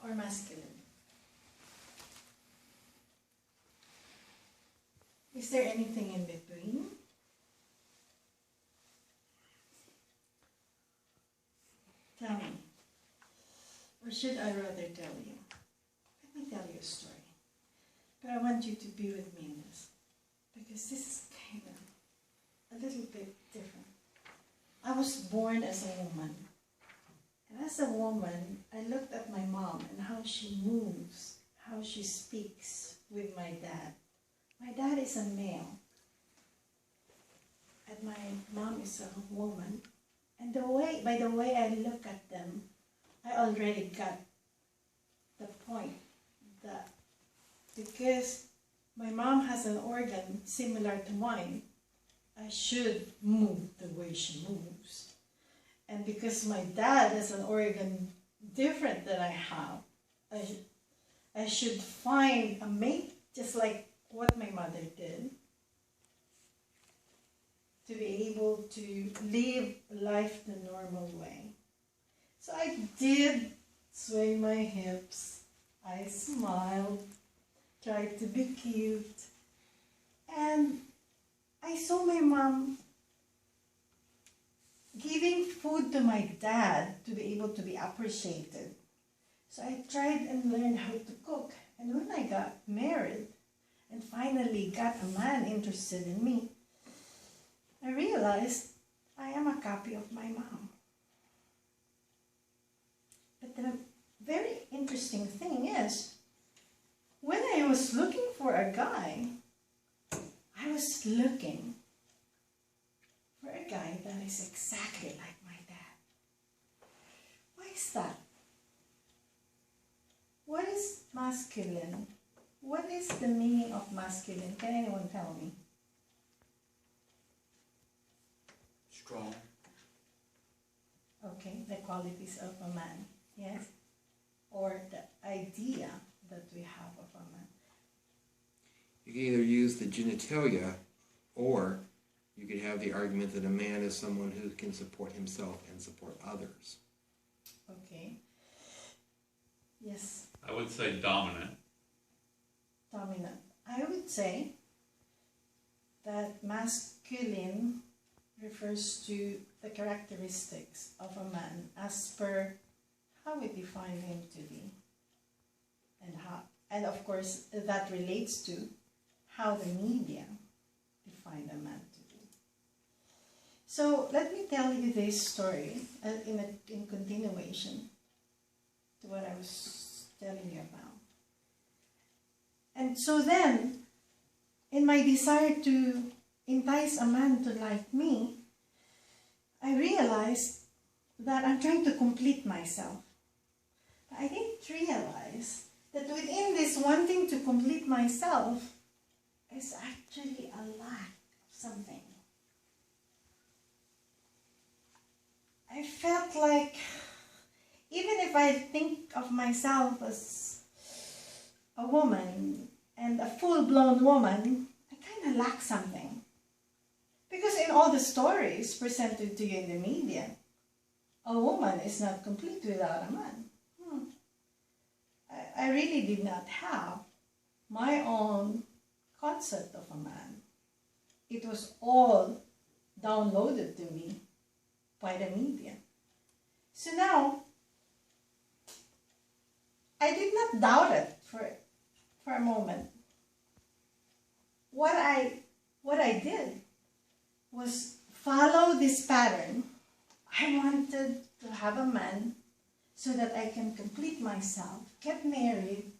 or masculine? Is there anything in between? Tell me. Or should I rather tell you? Let me tell you a story. But I want you to be with me in this. Because this is kind of a little bit different. I was born as a woman. And as a woman, I looked at my mom and how she moves, how she speaks with my dad. My dad is a male. And my mom is a woman. And by the way I look at them, I already got the point that because my mom has an organ similar to mine, I should move the way she moves. And because my dad has an organ different than I have, I should find a mate just like what my mother did, to be able to live life the normal way. So I did sway my hips, I smiled, tried to be cute, and I saw my mom giving food to my dad to be able to be appreciated. So I tried and learned how to cook. And when I got married and finally got a man interested in me, I realized I am a copy of my mom. But the very interesting thing is, when I was looking for a guy, I was looking for a guy that is exactly like my dad. Why is that? What is masculine? What is the meaning of masculine? Can anyone tell me? Strong. Okay, the qualities of a man, yes? Or the idea that we have of a man. You can either use the genitalia, or you could have the argument that a man is someone who can support himself and support others. Okay. Yes. I would say dominant. Dominant. I would say that masculine refers to the characteristics of a man as per how we define him to be. And of course, that relates to how the media define a man to be. So let me tell you this story in continuation to what I was telling you about. And so then, in my desire to entice a man to like me, I realized that I'm trying to complete myself. But I didn't realize that within this wanting to complete myself is actually a lack of something. I felt like even if I think of myself as a woman and a full-blown woman, I kind of lack something. Because in all the stories presented to you in the media, a woman is not complete without a man. I really did not have my own concept of a man. It was all downloaded to me by the media. So now, I did not doubt it for a moment. What I did was follow this pattern. I wanted to have a man so that I can complete myself, get married,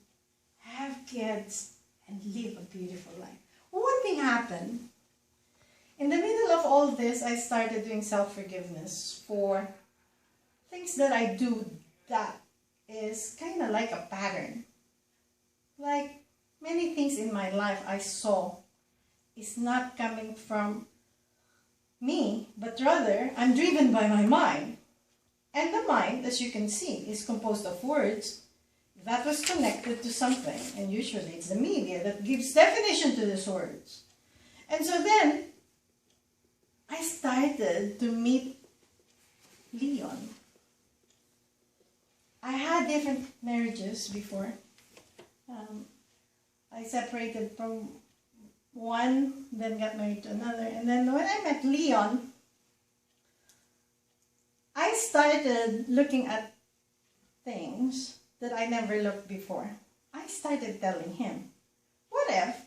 have kids, and live a beautiful life. One thing happened. In the middle of all this, I started doing self-forgiveness for things that I do that is kind of like a pattern. Like many things in my life I saw is not coming from me, but rather I'm driven by my mind. And the mind, as you can see, is composed of words that was connected to something. And usually it's the media that gives definition to these words. And so then, I started to meet Leon. I had different marriages before. I separated from one, then got married to another. And then when I met Leon, I started looking at things that I never looked before. I started telling him, what if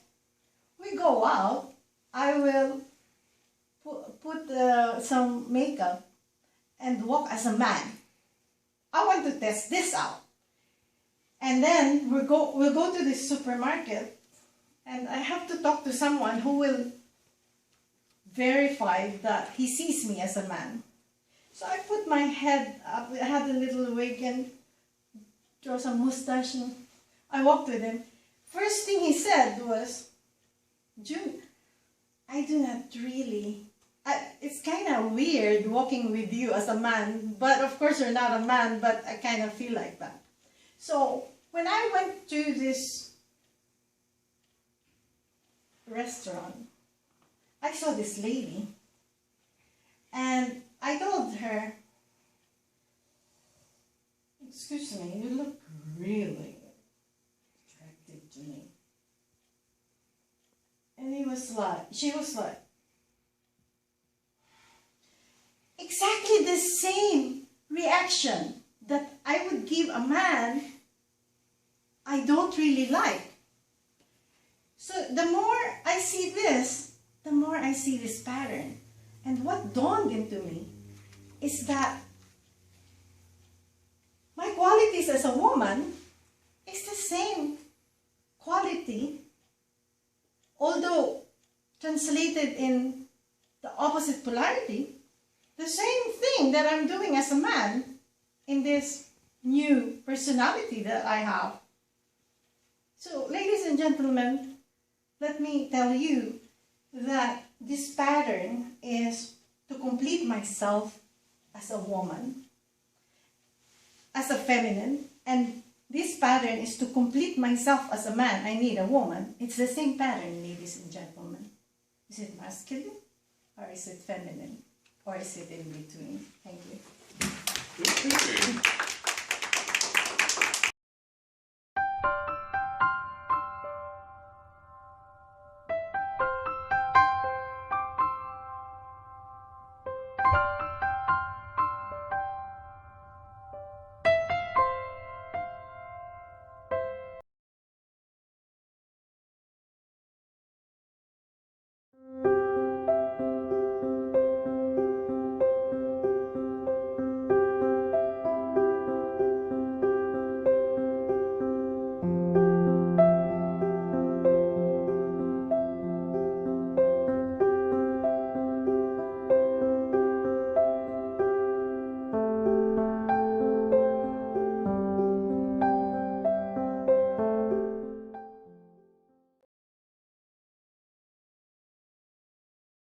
we go out, I will put some makeup and walk as a man. I want to test this out. And then we'll go to this supermarket, and I have to talk to someone who will verify that he sees me as a man. So I put my head up, I had a little wig and draw some mustache, and I walked with him. First thing he said was, June, I do not really, it's kind of weird walking with you as a man, but of course you're not a man, but I kind of feel like that. So when I went to this restaurant, I saw this lady, and I told her, excuse me, you look really attractive to me. And she was like, exactly the same reaction that I would give a man I don't really like. So the more I see this, the more I see this pattern. And what dawned into me is that my qualities as a woman is the same quality, although translated in the opposite polarity, the same thing that I'm doing as a man in this new personality that I have. So, ladies and gentlemen, let me tell you that this pattern is to complete myself as a woman, as a feminine, and this pattern is to complete myself as a man. I need a woman. It's the same pattern, ladies and gentlemen. Is it masculine or is it feminine? Or is it in between? Thank you. Good thinking.